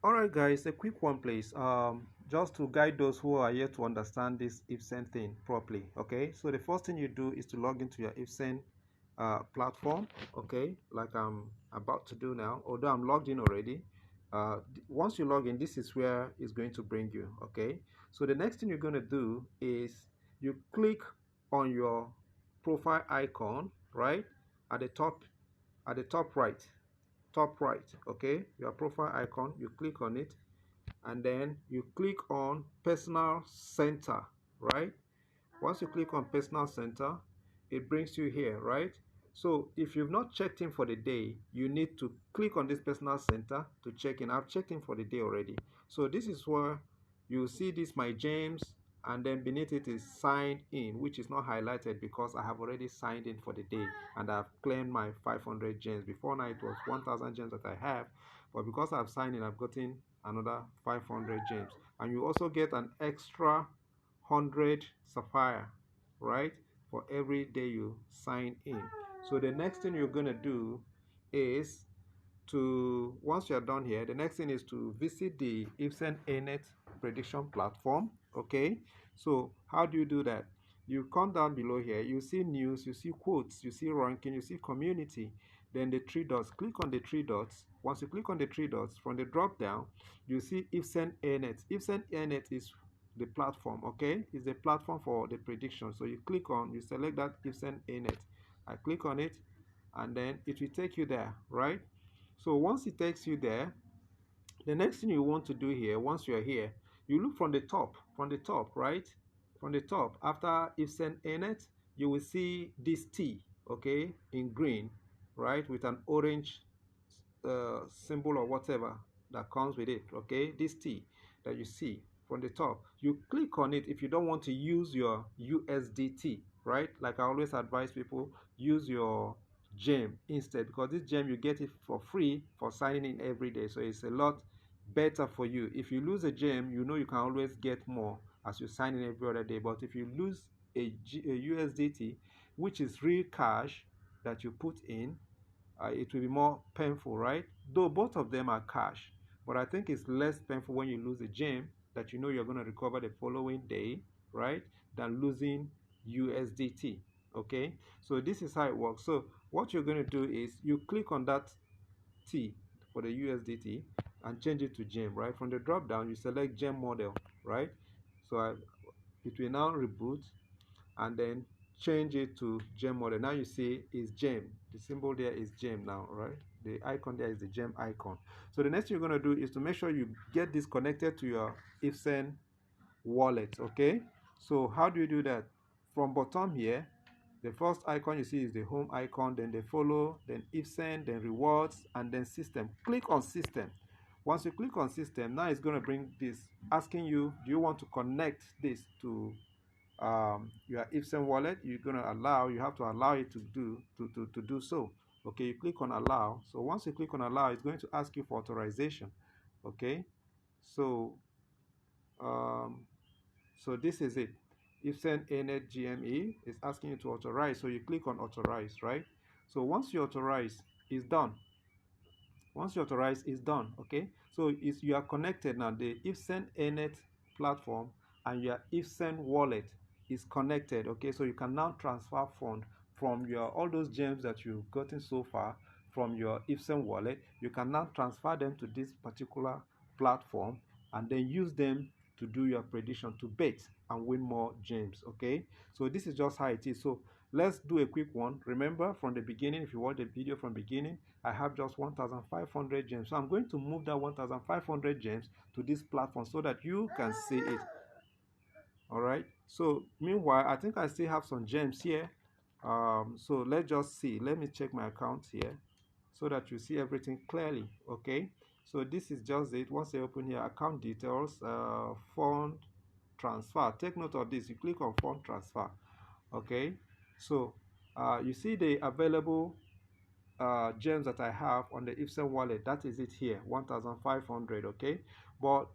Alright guys, a quick one please. Just to guide those who are yet to understand this EFSANE thing properly. Okay, so the first thing you do is to log into your EFSANE platform. Okay, like I'm about to do now, although I'm logged in already. Once you log in, this is where it's going to bring you. Okay, so the next thing you're going to do is you click on your profile icon right at the top, top right. Okay, your profile icon, you click on it, and then you click on personal center. Right, once you click on personal center, it brings you here. Right, so if you've not checked in for the day, you need to click on this personal center to check in. I've checked in for the day already, so this is where you see this my James, and then beneath it is signed in, which is not highlighted because I have already signed in for the day and I've claimed my 500 gems. Before now it was 1000 gems that I have, but because I've signed in, I've gotten another 500 gems. And you also get an extra 100 sapphire, right, for every day you sign in. So the next thing you're going to do is to, once you're done here, the next thing is to visit the EFSANE ANET prediction platform. Okay, so how do you do that? You come down below here, you see news, you see quotes, you see ranking, you see community, then the three dots. Click on the three dots. Once you click on the three dots, from the drop down you see EFSANE ANET. EFSANE ANET is the platform. Okay, it's the platform for the prediction. So you click on, you select that EFSANE ANET. I click on it, and then it will take you there. Right, so once it takes you there, the next thing you want to do here, once you're here, you look from the top, right? From the top, after EFSANE ANET, you will see this T, okay, in green, right, with an orange symbol or whatever that comes with it. Okay, this T that you see from the top, you click on it if you don't want to use your USDT, right? Like I always advise people, use your gem instead, because this gem you get it for free for signing in every day, so it's a lot better for you. If you lose a gem, you know you can always get more as you sign in every other day. But if you lose a USDT, which is real cash that you put in, it will be more painful, right? Though both of them are cash, but I think it's less painful when you lose a gem that you know you're going to recover the following day, right, than losing USDT. Okay, so this is how it works. So what you're going to do is you click on that T for the USDT and change it to gem. Right, from the drop down you select gem model. Right, so it will now reboot, and then change it to gem model. Now you see it's gem, the symbol there is gem now, right? The icon there is the gem icon. So the next thing you're going to do is to make sure you get this connected to your EFSANE wallet. Okay, so how do you do that? From bottom here, the first icon you see is the home icon, then they follow, then EFSANE, then rewards, and then system. Click on system. Once you click on system, now it's going to bring this asking you, do you want to connect this to your EFSANE wallet? You're going to allow, you have to allow it to do so. Okay, you click on allow. So once you click on allow, it's going to ask you for authorization. Okay, so so this is it. EFSANE ANET GME is asking you to authorize, so you click on authorize. Right, so once you authorize, it's done. Once you authorize, it's done. Okay, so you are connected now. The EFSANE ANET platform and your EFSANE wallet is connected. Okay, so you can now transfer funds from your all those gems that you've gotten so far from your EFSANE wallet. You can now transfer them to this particular platform and then use them to do your prediction, to bet and win more gems. Okay, so this is just how it is. So let's do a quick one. Remember from the beginning, if you watch the video from beginning, I have just 1500 gems. So I'm going to move that 1500 gems to this platform so that you can see it. All right, so meanwhile I think I still have some gems here. So let's just see. Let me check my account here so that you see everything clearly. Okay, so this is just it. Once you open here, account details, fund transfer. Take note of this. You click on fund transfer. Okay, so you see the available gems that I have on the EFSANE wallet. That is it here, 1500. Okay, but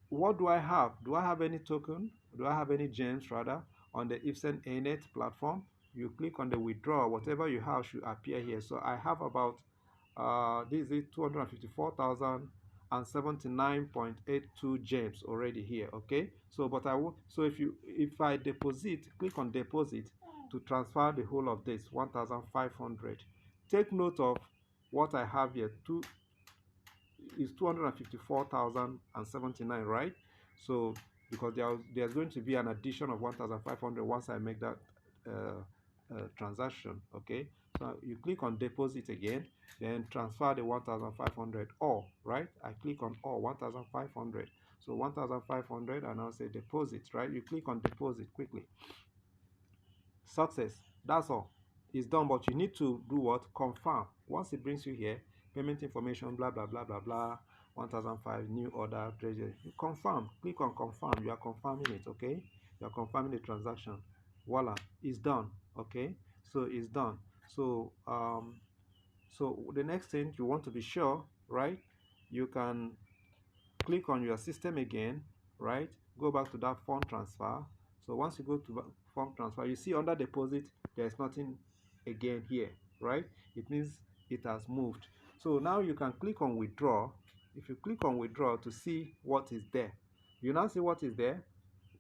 what do I have? Do I have any token? Do I have any gems rather on the EFSANE ANET platform? You click on the withdraw, whatever you have should appear here. So I have about this is 254,000 279.82 gems already here. Okay, so but I will, so if I deposit, click on deposit to transfer the whole of this 1,500. Take note of what I have here. Is 254,079, right? So because there's going to be an addition of 1,500 once I make that transaction. Okay, so you click on deposit again, then transfer the 1,500 all, right? I click on all 1,500, so 1,500, and I'll say deposit, right? You click on deposit quickly. Success. That's all. It's done, but you need to do what? Confirm. Once it brings you here, payment information, blah blah blah blah blah, 1,005 new order, treasury. You confirm. Click on confirm. You are confirming it. Okay, you are confirming the transaction. Voila, it's done. Okay, so it's done. So the next thing, you want to be sure, right? You can click on your system again, right? Go back to that fund transfer. So once you go to fund transfer, you see under deposit there's nothing again here, right? It means it has moved. So now you can click on withdraw. If you click on withdraw to see what is there, you now see what is there.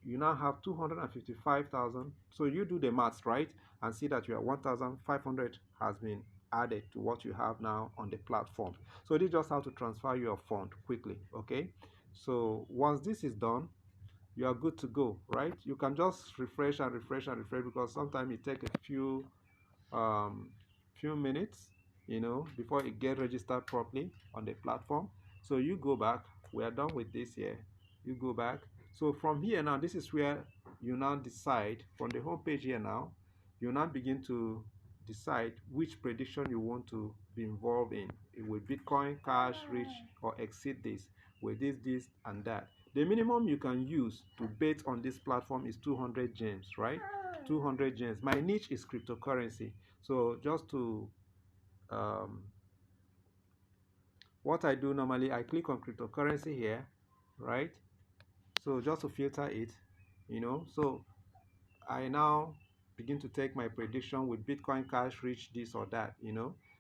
You now have 255,000. So you do the maths, right, and see that your 1,500 has been added to what you have now on the platform. So this is just how to transfer your fund quickly. Okay, so once this is done, you are good to go, right? You can just refresh and refresh and refresh, because sometimes it takes a few minutes, before it get registered properly on the platform. So you go back. We are done with this here. You go back. So from here now, this is where you now decide from the home page here now. You now begin to decide which prediction you want to be involved in. Will Bitcoin Cash reach or exceed this? Will this and that? The minimum you can use to bet on this platform is 200 gems, right? 200 gems. My niche is cryptocurrency. So just to what I do normally, I click on cryptocurrency here, right? So just to filter it, so I now begin to take my prediction. With Bitcoin Cash reach this or that,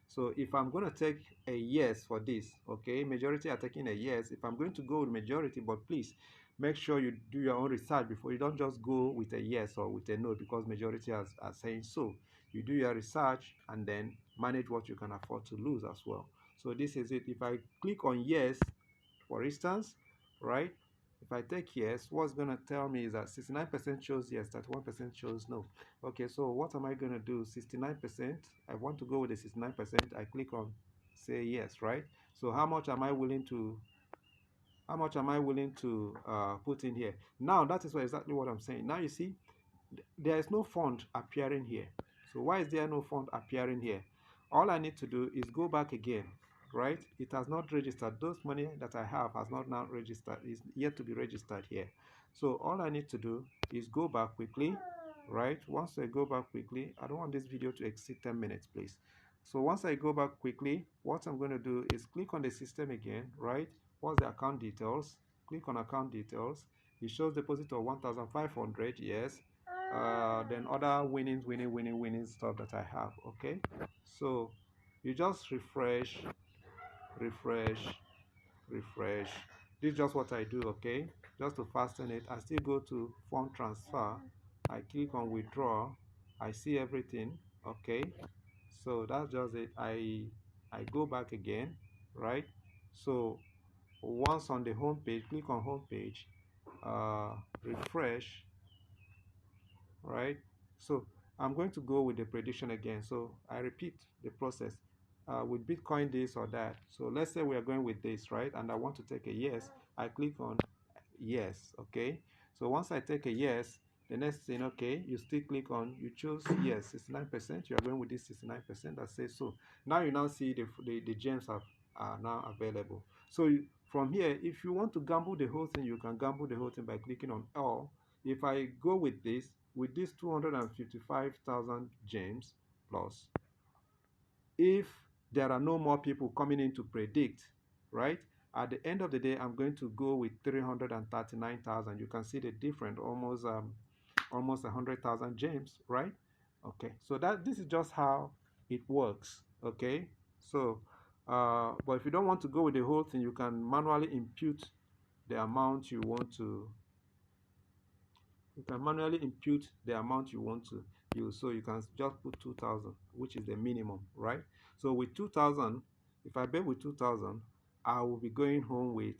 So if I'm going to take a yes for this, okay, majority are taking a yes. If I'm going to go with majority, but please make sure you do your own research before. You don't just go with a yes or with a no because majority are saying so. You do your research and then manage what you can afford to lose as well. So this is it. If I click on yes, for instance, right, if I take yes, what's going to tell me is that 69% chose yes, 31% chose no. Okay, so what am I going to do? 69%, I want to go with the 69%. I click on say yes, right? So how much am I willing to put in here? Now that is exactly what I'm saying. Now you see, there is no fund appearing here. So why is there no fund appearing here? All I need to do is go back again, right? It has not registered. Those money that I have has not now registered, is yet to be registered here. So all I need to do is go back quickly, right? Once I go back quickly, I don't want this video to exceed 10 minutes, please. So once I go back quickly, what I'm going to do is click on the system again, right? What's the account details? Click on account details. It shows deposit of 1,500, yes. Then other winning stuff that I have. Okay, so you just refresh. This is just what I do. Okay, just to fasten it, I still go to fund transfer. I click on withdraw. I see everything. Okay, so that's just it. I go back again, right? So once on the home page, click on home page, refresh, right? So I'm going to go with the prediction again. So I repeat the process with Bitcoin this or that. So let's say we are going with this, right? And I want to take a yes. I click on yes. Okay, so once I take a yes, the next thing, okay, you still click on, you choose yes, 69%. You are going with this 69% that says so. Now you now see the gems are now available. So from here, if you want to gamble the whole thing, you can gamble the whole thing by clicking on all. If I go with this 255,000 gems plus, if there are no more people coming in to predict, right, at the end of the day, I'm going to go with 339,000. You can see the difference, almost 100,000 gems, right? Okay, so this is just how it works. Okay, so But if you don't want to go with the whole thing, you can manually impute the amount you want to. You can manually impute the amount you want to use. So you can just put 2,000, which is the minimum, right? So with 2,000, if I bet with 2,000, I will be going home with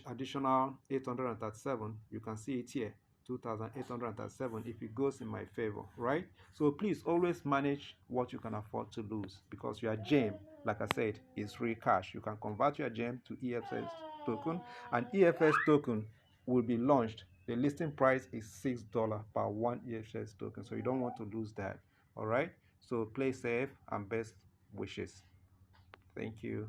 additional 837. You can see it here, 2,837, if it goes in my favor, right? So please always manage what you can afford to lose, because your gem, like I said, is free cash. You can convert your gem to EFS token, and EFS token will be launched. The listing price is $6 per one EFS token, so you don't want to lose that. All right, so play safe and best wishes. Thank you.